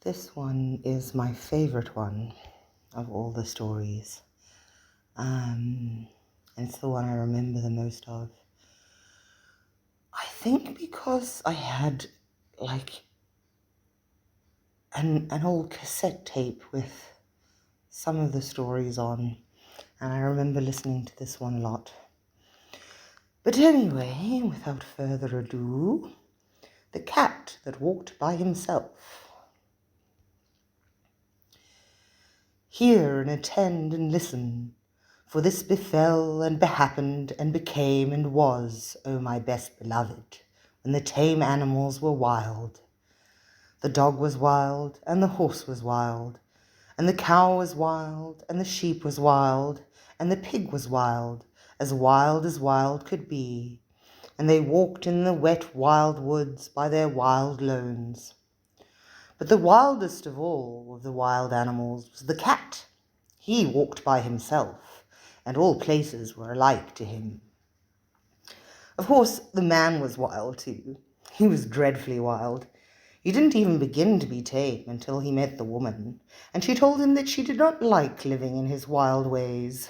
This one is my favorite one of all the stories. And it's the one I remember the most of. I think because I had like an old cassette tape with some of the stories on, and I remember listening to this one a lot. But anyway, without further ado, the cat that walked by himself. Hear and attend and listen, for this befell and behappened and became and was, O my best beloved, when the tame animals were wild. The dog was wild, and the horse was wild, and the cow was wild, and the sheep was wild, and the pig was wild as wild could be, and they walked in the wet wild woods by their wild lones. But the wildest of all of the wild animals was the cat. He walked by himself, and all places were alike to him. Of course, the man was wild too. He was dreadfully wild. He didn't even begin to be tame until he met the woman, and she told him that she did not like living in his wild ways.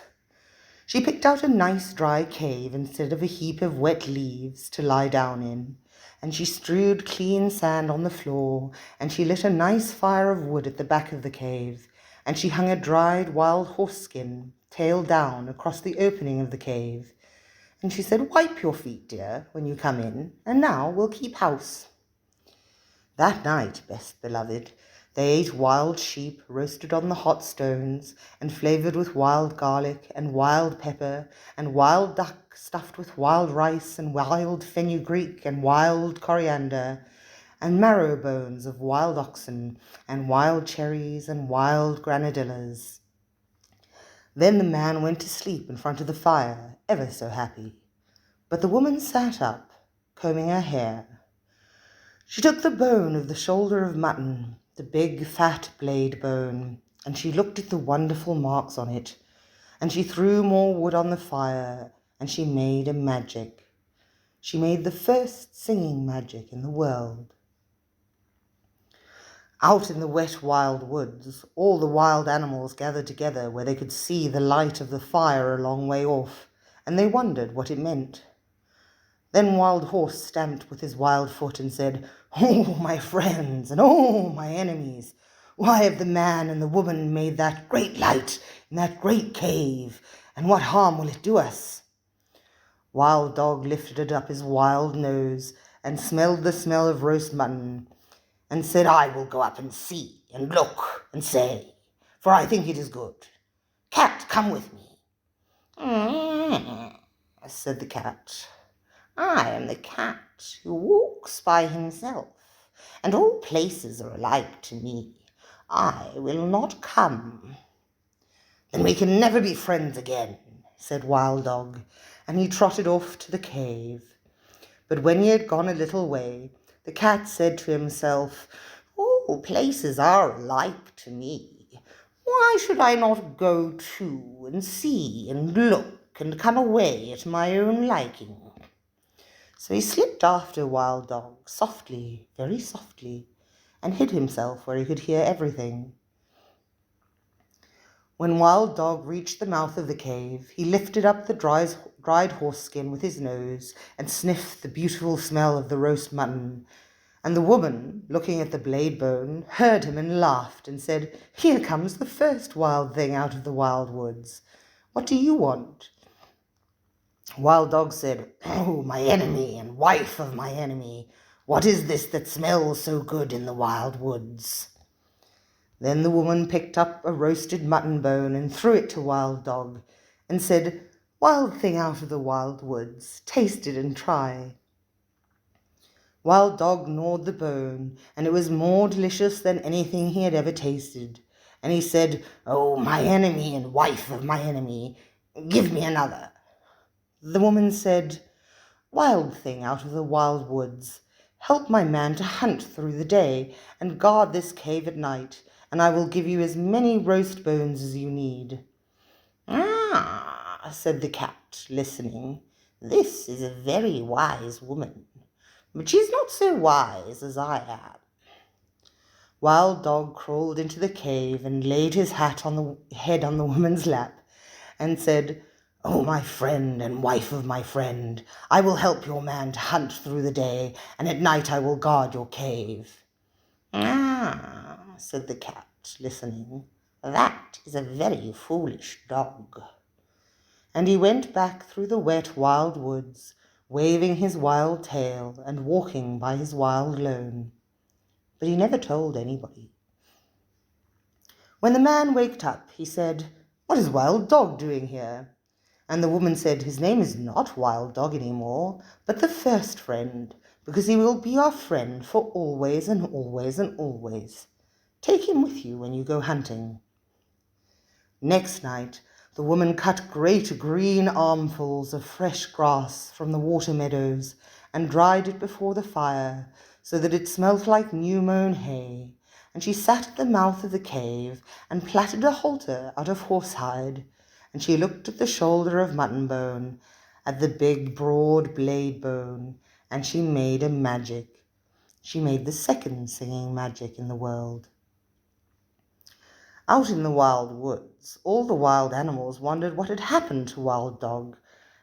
She picked out a nice dry cave instead of a heap of wet leaves to lie down in, and she strewed clean sand on the floor, and she lit a nice fire of wood at the back of the cave, and she hung a dried wild horse skin, tail down, across the opening of the cave. And she said, "Wipe your feet, dear, when you come in, and now we'll keep house." That night, best beloved, they ate wild sheep roasted on the hot stones, and flavoured with wild garlic and wild pepper, and wild duck stuffed with wild rice and wild fenugreek and wild coriander, and marrow bones of wild oxen, and wild cherries and wild granadillas. Then the man went to sleep in front of the fire, ever so happy. But the woman sat up, combing her hair. She took the bone of the shoulder of mutton, the big fat blade bone, and she looked at the wonderful marks on it, and she threw more wood on the fire, and she made a magic. She made the first singing magic in the world. Out in the wet wild woods, all the wild animals gathered together where they could see the light of the fire a long way off, and they wondered what it meant. Then Wild Horse stamped with his wild foot and said, "Oh, my friends, and oh, my enemies, why have the man and the woman made that great light in that great cave, and what harm will it do us?" Wild Dog lifted up his wild nose and smelled the smell of roast mutton, and said, "I will go up and see, and look, and say, for I think it is good. Cat, come with me." Said the cat. "I am the cat who walks by himself, and all places are alike to me. I will not come." "Then we can never be friends again," said Wild Dog, and he trotted off to the cave. But when he had gone a little way, the cat said to himself, "All places are alike to me. Why should I not go too and see and look and come away at my own liking?" So he slipped after Wild Dog, softly, very softly, and hid himself where he could hear everything. When Wild Dog reached the mouth of the cave, he lifted up the dried horse skin with his nose and sniffed the beautiful smell of the roast mutton. And the woman, looking at the blade bone, heard him and laughed and said, "Here comes the first wild thing out of the wild woods. What do you want?" Wild Dog said, "Oh, my enemy and wife of my enemy, what is this that smells so good in the wild woods?" Then the woman picked up a roasted mutton bone and threw it to Wild Dog and said, "Wild thing out of the wild woods, taste it and try." Wild Dog gnawed the bone, and it was more delicious than anything he had ever tasted. And he said, "Oh, my enemy and wife of my enemy, give me another." The woman said, "Wild thing out of the wild woods, help my man to hunt through the day and guard this cave at night, and I will give you as many roast bones as you need." "Ah," said the cat, listening, "this is a very wise woman, but she's not so wise as I am." Wild Dog crawled into the cave and laid his head on the woman's lap and said, "Oh, my friend and wife of my friend, I will help your man to hunt through the day, and at night I will guard your cave." "Ah," said the cat, listening, "that is a very foolish dog." And he went back through the wet wild woods, waving his wild tail and walking by his wild lone. But he never told anybody. When the man waked up, he said, "What is Wild Dog doing here?" And the woman said, "His name is not Wild Dog any more, but the first friend, because he will be our friend for always and always and always. Take him with you when you go hunting." Next night, the woman cut great green armfuls of fresh grass from the water meadows and dried it before the fire, so that it smelt like new-mown hay, and she sat at the mouth of the cave and plaited a halter out of horsehide, and she looked at the shoulder of mutton bone, at the big broad blade bone, and she made a magic. She made the second singing magic in the world. Out in the wild woods, all the wild animals wondered what had happened to Wild Dog,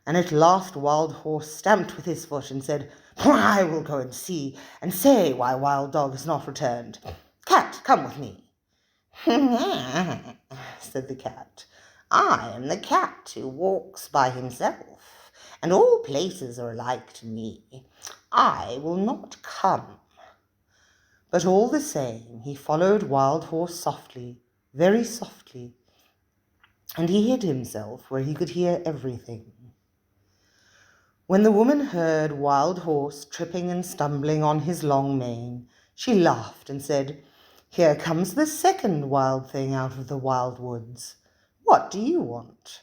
and at last Wild Horse stamped with his foot and said, "I will go and see, and say why Wild Dog has not returned. Cat, come with me." said the cat. "I am the cat who walks by himself, and all places are alike to me. I will not come." But all the same, he followed Wild Horse softly, very softly, and he hid himself where he could hear everything. When the woman heard Wild Horse tripping and stumbling on his long mane, she laughed and said, "Here comes the second wild thing out of the wild woods. What do you want?"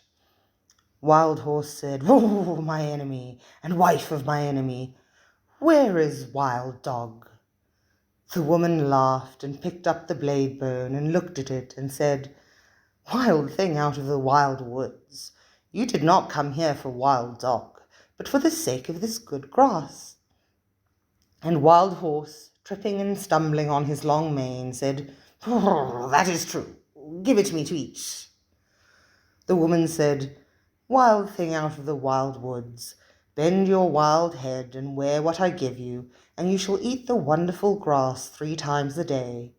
Wild Horse said, "Oh, my enemy and wife of my enemy, where is Wild Dog?" The woman laughed and picked up the blade bone and looked at it and said, "Wild thing out of the wild woods, you did not come here for Wild Dog, but for the sake of this good grass." And Wild Horse, tripping and stumbling on his long mane, said, "Oh, that is true. Give it me to eat." The woman said, "Wild thing out of the wild woods, bend your wild head and wear what I give you, and you shall eat the wonderful grass 3 times a day."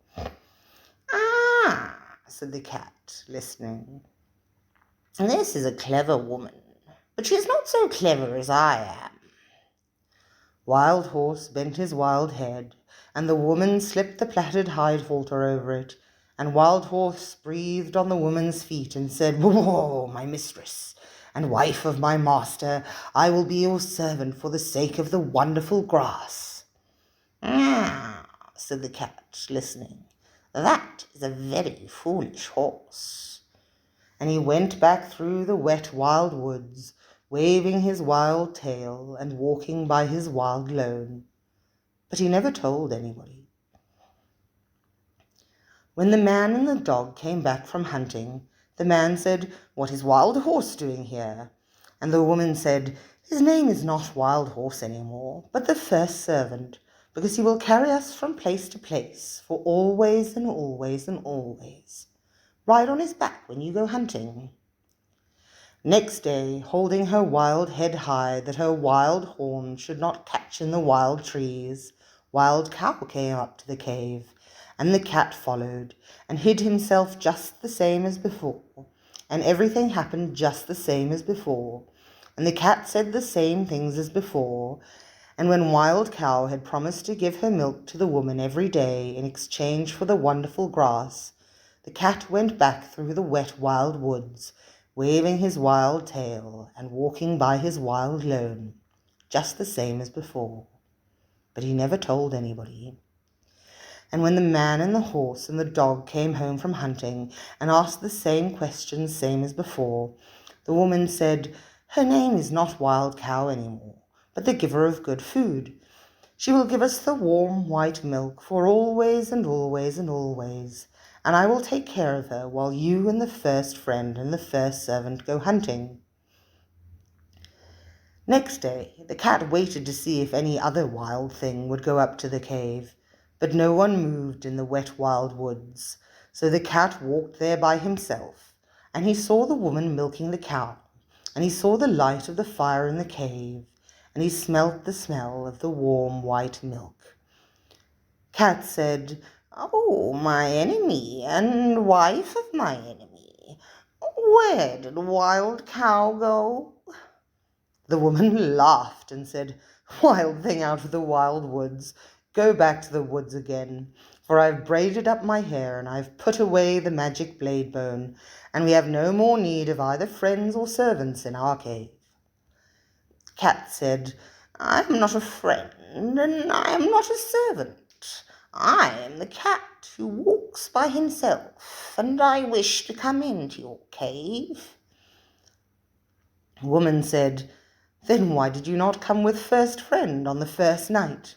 "Ah," said the cat, listening, "this is a clever woman, but she is not so clever as I am." Wild Horse bent his wild head, and the woman slipped the plaited hide halter over it, and Wild Horse breathed on the woman's feet and said, "Whoa, my mistress and wife of my master, I will be your servant for the sake of the wonderful grass." "Ah," said the cat, listening, "that is a very foolish horse." And he went back through the wet wild woods, waving his wild tail and walking by his wild lone. But he never told anybody. When the man and the dog came back from hunting, the man said, "What is Wild Horse doing here?" And the woman said, "His name is not Wild Horse any more, but the first servant, because he will carry us from place to place for always and always and always. Ride on his back when you go hunting." Next day, holding her wild head high that her wild horn should not catch in the wild trees, Wild Cow came up to the cave, and the cat followed, and hid himself just the same as before, and everything happened just the same as before, and the cat said the same things as before, and when Wild Cow had promised to give her milk to the woman every day in exchange for the wonderful grass, the cat went back through the wet wild woods, waving his wild tail and walking by his wild lone, just the same as before. But he never told anybody. And when the man and the horse and the dog came home from hunting and asked the same questions same as before, the woman said, "Her name is not Wild Cow any more, but the giver of good food. She will give us the warm white milk for always and always and always, and I will take care of her while you and the first friend and the first servant go hunting." Next day, the cat waited to see if any other wild thing would go up to the cave, But no one moved in the wet wild woods, so the cat walked there by himself, and he saw the woman milking the cow, and he saw the light of the fire in the cave, and he smelt the smell of the warm white milk. Cat said, "Oh, my enemy, and wife of my enemy, where did Wild Cow go?" The woman laughed and said, "Wild thing out of the wild woods, go back to the woods again, for I've braided up my hair, and I've put away the magic blade bone, and we have no more need of either friends or servants in our cave." Cat said, "I am not a friend, and I am not a servant. I am the cat who walks by himself, and I wish to come into your cave." The woman said, "Then why did you not come with first friend on the first night?"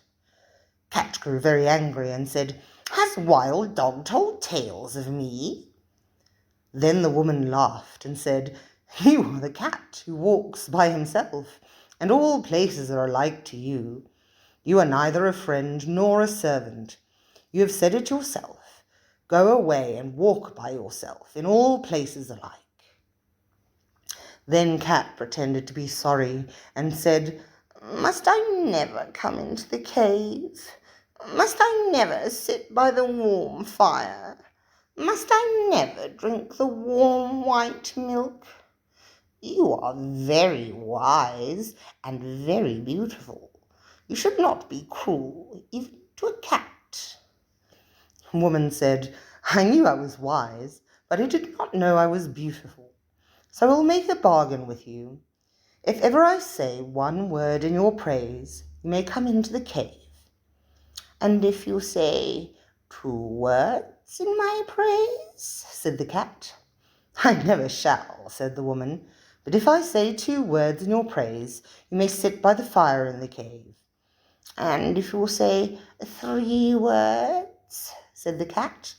Cat grew very angry and said, "Has Wild Dog told tales of me?" Then the woman laughed and said, "You are the cat who walks by himself, and all places are alike to you. You are neither a friend nor a servant. You have said it yourself. Go away and walk by yourself in all places alike." Then Cat pretended to be sorry and said, "Must I never come into the cave? Must I never sit by the warm fire? Must I never drink the warm white milk? You are very wise and very beautiful. You should not be cruel even to a cat." The woman said, "I knew I was wise, but I did not know I was beautiful. So I will make a bargain with you. If ever I say one word in your praise, you may come into the cave. And if you say 2 words in my praise," said the cat. "I never shall," said the woman. "But if I say 2 words in your praise, you may sit by the fire in the cave." "And if you say 3 words," said the cat.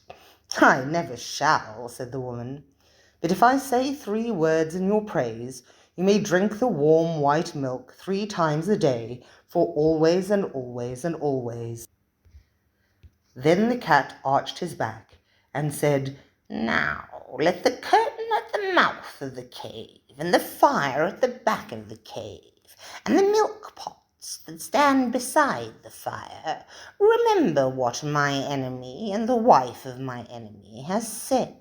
"I never shall," said the woman. "But if I say 3 words in your praise, you may drink the warm white milk 3 times a day, for always and always and always." Then the cat arched his back and said, "Now let the curtain at the mouth of the cave, and the fire at the back of the cave, and the milk pots that stand beside the fire, remember what my enemy and the wife of my enemy has said."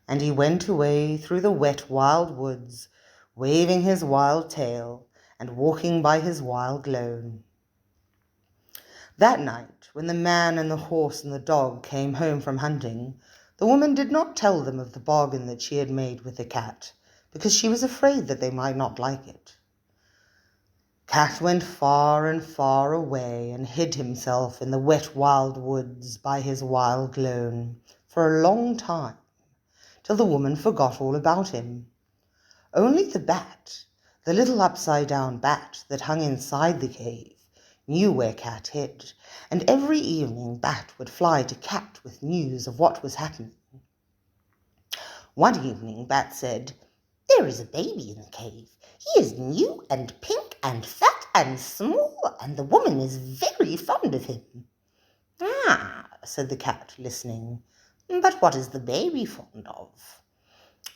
And he went away through the wet wild woods, waving his wild tail and walking by his wild lone. That night, when the man and the horse and the dog came home from hunting, the woman did not tell them of the bargain that she had made with the cat, because she was afraid that they might not like it. Cat went far and far away and hid himself in the wet wild woods by his wild lone for a long time, till the woman forgot all about him. Only the bat, the little upside-down bat that hung inside the cave, knew where Cat hid, and every evening Bat would fly to Cat with news of what was happening. One evening Bat said, "There is a baby in the cave. He is new and pink and fat and small, and the woman is very fond of him." "Ah," said the cat, listening, "but what is the baby fond of?"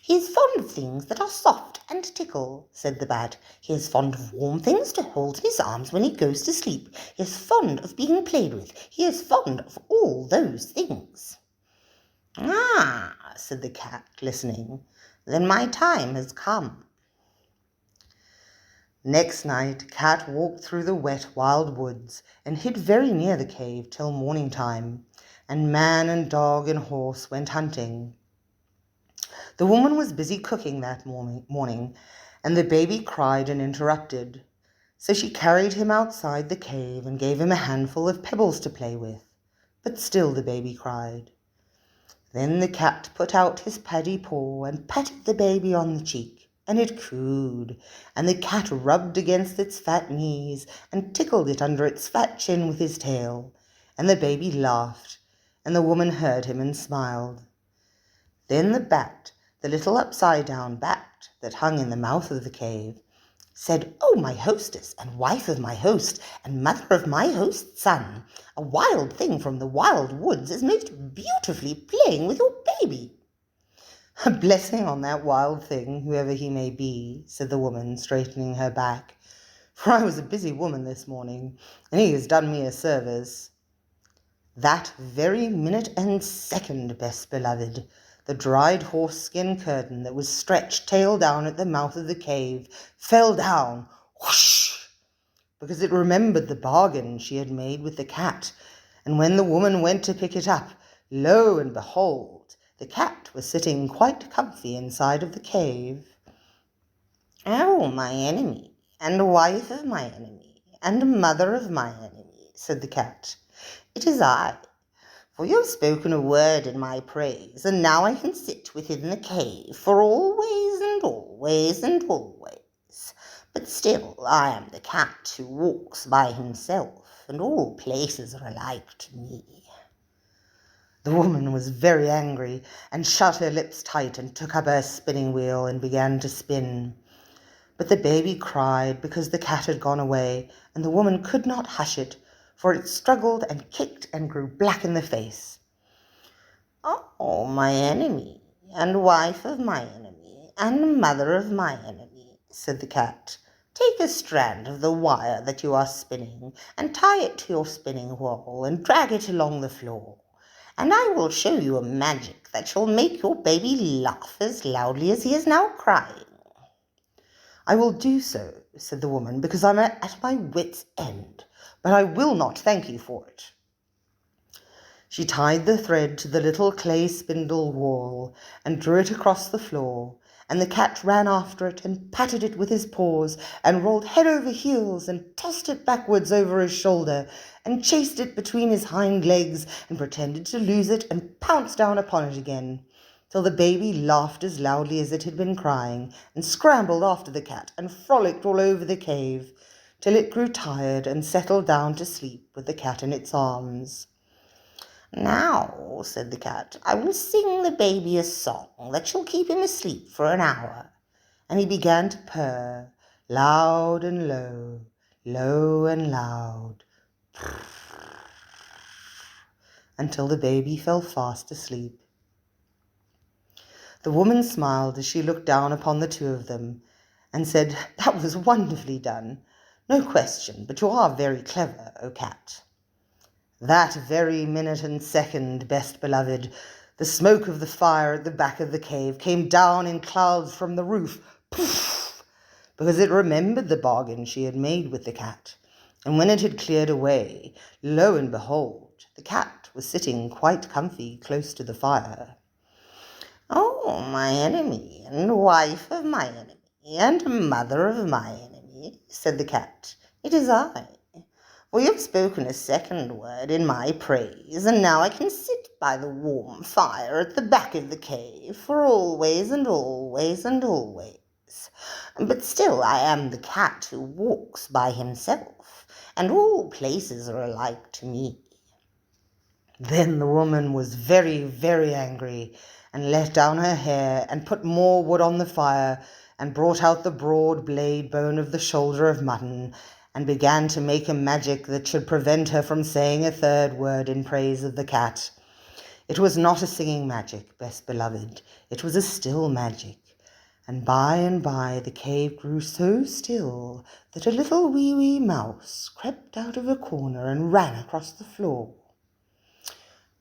"He is fond of things that are soft and tickle," said the bat. "He is fond of warm things to hold in his arms when he goes to sleep. He is fond of being played with. He is fond of all those things." "Ah," said the cat, listening, "then my time has come." Next night Cat walked through the wet wild woods and hid very near the cave till morning time, and man and dog and horse went hunting. The woman was busy cooking that morning, and the baby cried and interrupted. So she carried him outside the cave and gave him a handful of pebbles to play with, but still the baby cried. Then the cat put out his paddy paw and patted the baby on the cheek, and it cooed, and the cat rubbed against its fat knees and tickled it under its fat chin with his tail, and the baby laughed, and the woman heard him and smiled. Then the bat, the little upside-down bat that hung in the mouth of the cave, said, "Oh, my hostess, and wife of my host, and mother of my host's son, a wild thing from the wild woods is most beautifully playing with your baby." "A blessing on that wild thing, whoever he may be," said the woman, straightening her back, "for I was a busy woman this morning, and he has done me a service." That very minute and second, best beloved, the dried horse-skin curtain that was stretched tail down at the mouth of the cave fell down, whoosh, because it remembered the bargain she had made with the cat, and when the woman went to pick it up, lo and behold, the cat was sitting quite comfy inside of the cave. "Oh, my enemy, and wife of my enemy, and mother of my enemy," said the cat, "it is I. For you have spoken a word in my praise, and now I can sit within the cave for always and always and always. But still I am the cat who walks by himself, and all places are alike to me." The woman was very angry, and shut her lips tight, and took up her spinning wheel, and began to spin. But the baby cried because the cat had gone away, and the woman could not hush it, for it struggled and kicked and grew black in the face. "Oh, my enemy, and wife of my enemy, and mother of my enemy," said the cat, "take a strand of the wire that you are spinning, and tie it to your spinning whorl, and drag it along the floor, and I will show you a magic that shall make your baby laugh as loudly as he is now crying." "I will do so," said the woman, "because I am at my wit's end, but I will not thank you for it." She tied the thread to the little clay spindle whorl and drew it across the floor, and the cat ran after it and patted it with his paws and rolled head over heels and tossed it backwards over his shoulder and chased it between his hind legs and pretended to lose it and pounced down upon it again, till the baby laughed as loudly as it had been crying and scrambled after the cat and frolicked all over the cave till it grew tired and settled down to sleep with the cat in its arms. "Now," said the cat, "I will sing the baby a song that shall keep him asleep for an hour." And he began to purr, loud and low, low and loud, until the baby fell fast asleep. The woman smiled as she looked down upon the two of them, and said, "That was wonderfully done, no question, but you are very clever, O cat." That very minute and second, best beloved, the smoke of the fire at the back of the cave came down in clouds from the roof, poof, because it remembered the bargain she had made with the cat, and when it had cleared away, lo and behold, the cat was sitting quite comfy close to the fire. "Oh, my enemy, and wife of my enemy, and mother of my enemy," said the cat, "it is I. For you have spoken a second word in my praise, and now I can sit by the warm fire at the back of the cave for always and always and always. But still I am the cat who walks by himself, and all places are alike to me." Then the woman was very, very angry, and let down her hair, and put more wood on the fire, and brought out the broad blade bone of the shoulder of mutton, and began to make a magic that should prevent her from saying a third word in praise of the cat. It was not a singing magic, best beloved, it was a still magic, and by the cave grew so still that a little wee mouse crept out of a corner and ran across the floor.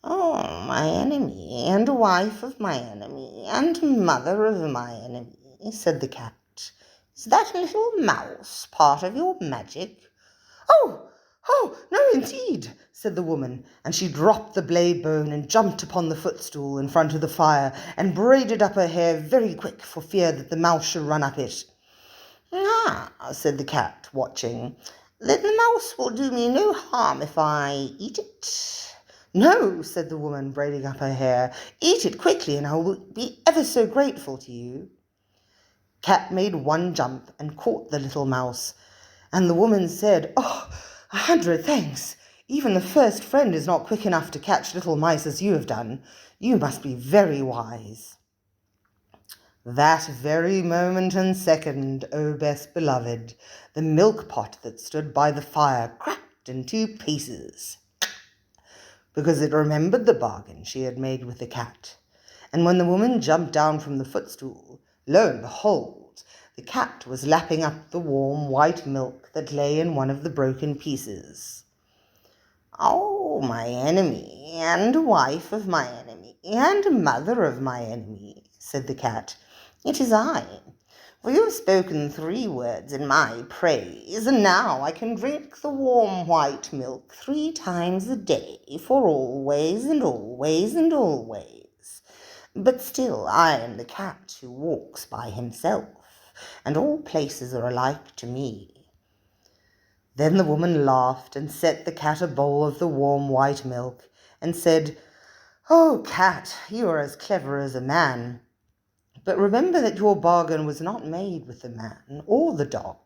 "Oh, my enemy, and wife of my enemy, and mother of my enemy," said the cat, "is that little mouse part of your magic?" "Oh, no, indeed," said the woman, and she dropped the blade bone and jumped upon the footstool in front of the fire and braided up her hair very quick for fear that the mouse should run up it. "Ah," said the cat, watching, "then the mouse will do me no harm if I eat it?" "No," said the woman, braiding up her hair. "Eat it quickly, and I will be ever so grateful to you." Cat made one jump and caught the little mouse, and the woman said, "Oh, 100 thanks. Even the first friend is not quick enough to catch little mice as you have done. You must be very wise." That very moment and second, O best beloved, the milk pot that stood by the fire cracked in 2 pieces, because it remembered the bargain she had made with the cat. And when the woman jumped down from the footstool, lo and behold, the cat was lapping up the warm white milk that lay in one of the broken pieces. "Oh, my enemy, and wife of my enemy, and mother of my enemy," said the cat, "it is I. For you have spoken 3 words in my praise, and now I can drink the warm white milk 3 times a day, for always and always and always. But still I am the cat who walks by himself, and all places are alike to me." Then the woman laughed and set the cat a bowl of the warm white milk, and said, "Oh, cat, you are as clever as a man. But remember that your bargain was not made with the man or the dog,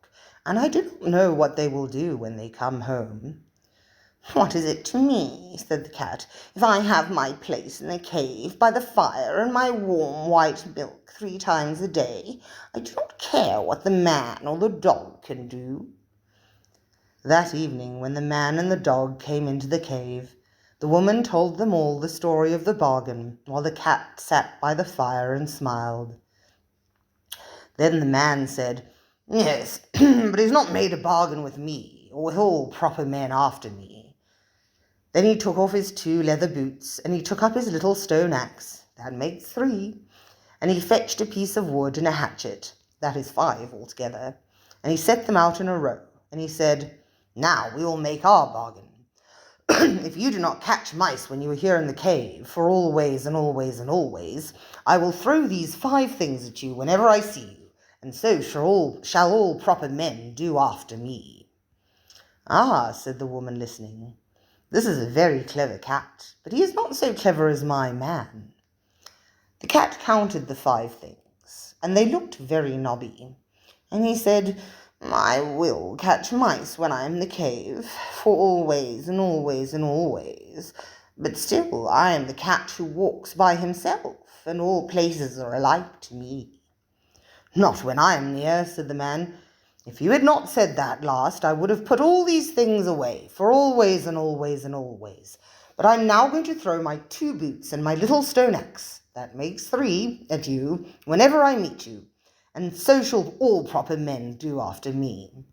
and I do not know what they will do when they come home." "What is it to me," said the cat, "if I have my place in the cave by the fire and my warm white milk 3 times a day? I do not care what the man or the dog can do." That evening, when the man and the dog came into the cave, the woman told them all the story of the bargain, while the cat sat by the fire and smiled. Then the man said, "Yes, but he's not made a bargain with me, or with all proper men after me." Then he took off his 2 leather boots, and he took up his little stone axe, that makes 3, and he fetched a piece of wood and a hatchet, that is 5 altogether, and he set them out in a row, and he said, "Now we will make our bargain. If you do not catch mice when you are here in the cave, for always and always and always, I will throw these 5 things at you whenever I see you, and so shall all proper men do after me." "Ah," said the woman, listening, "this is a very clever cat, but he is not so clever as my man." The cat counted the 5 things, and they looked very nobby, and he said, "I will catch mice when I am in the cave, for always and always and always, but still I am the cat who walks by himself, and all places are alike to me." "Not when I am near," said the man. "If you had not said that last, I would have put all these things away, for always and always and always. But I am now going to throw my 2 boots and my little stone axe, that makes 3, at you whenever I meet you, and so shall all proper men do after me."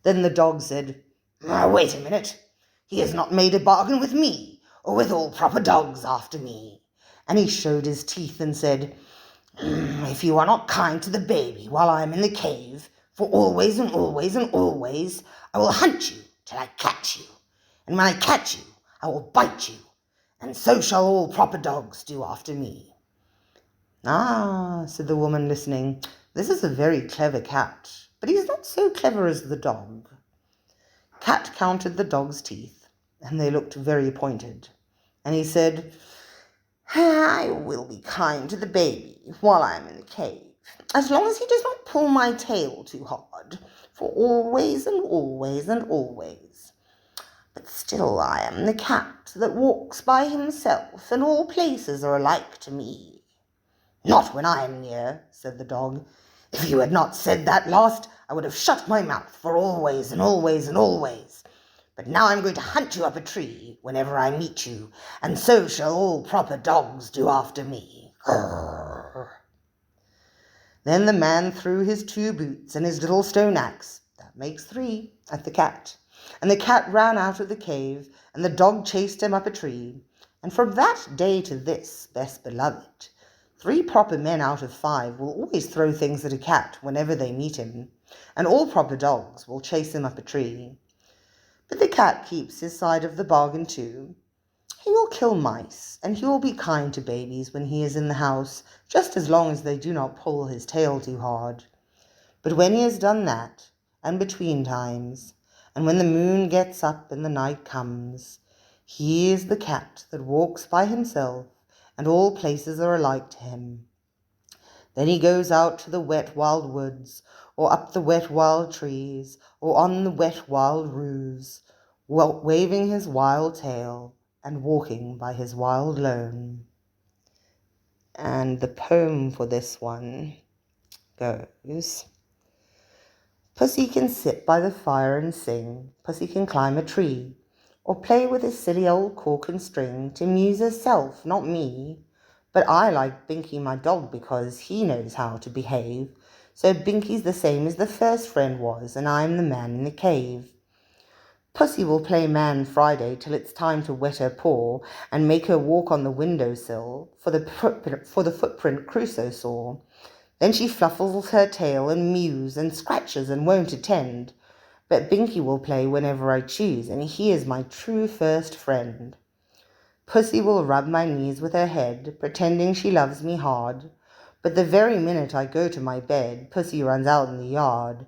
Then the dog said, "Wait a minute. He has not made a bargain with me, or with all proper dogs after me." And he showed his teeth and said, "If you are not kind to the baby while I am in the cave, for always and always and always, I will hunt you till I catch you. And when I catch you, I will bite you, and so shall all proper dogs do after me." "Ah," said the woman, listening, "this is a very clever cat, but he is not so clever as the dog." Cat counted the dog's teeth, and they looked very pointed, and he said, "I will be kind to the baby while I am in the cave, as long as he does not pull my tail too hard, for always and always and always. But still I am the cat that walks by himself, and all places are alike to me." "Not when I am near," said the dog. "If you had not said that last, I would have shut my mouth for always and always and always. But now I'm going to hunt you up a tree whenever I meet you, and so shall all proper dogs do after me." Grrr. Then the man threw his 2 boots and his little stone axe, that makes 3, at the cat, and the cat ran out of the cave, and the dog chased him up a tree. And from that day to this, best beloved, 3 proper men out of 5 will always throw things at a cat whenever they meet him, and all proper dogs will chase him up a tree. But the cat keeps his side of the bargain too. He will kill mice, and he will be kind to babies when he is in the house, just as long as they do not pull his tail too hard. But when he has done that, and between times, and when the moon gets up and the night comes, he is the cat that walks by himself, and all places are alike to him. Then he goes out to the wet wild woods, or up the wet wild trees, or on the wet wild roofs, waving his wild tail, and walking by his wild lone. And the poem for this one goes: Pussy can sit by the fire and sing, Pussy can climb a tree, or play with his silly old cork and string to amuse herself, not me. But I like Binky my dog because he knows how to behave, so Binky's the same as the first friend was, and I'm the man in the cave. Pussy will play Man Friday till it's time to wet her paw and make her walk on the windowsill for the footprint Crusoe saw. Then she fluffles her tail and mews and scratches and won't attend. But Binky will play whenever I choose, and he is my true first friend. Pussy will rub my knees with her head, pretending she loves me hard. But the very minute I go to my bed, Pussy runs out in the yard.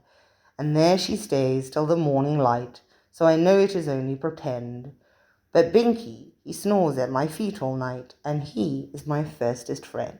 And there she stays till the morning light, so I know it is only pretend. But Binky, he snores at my feet all night, and he is my firstest friend.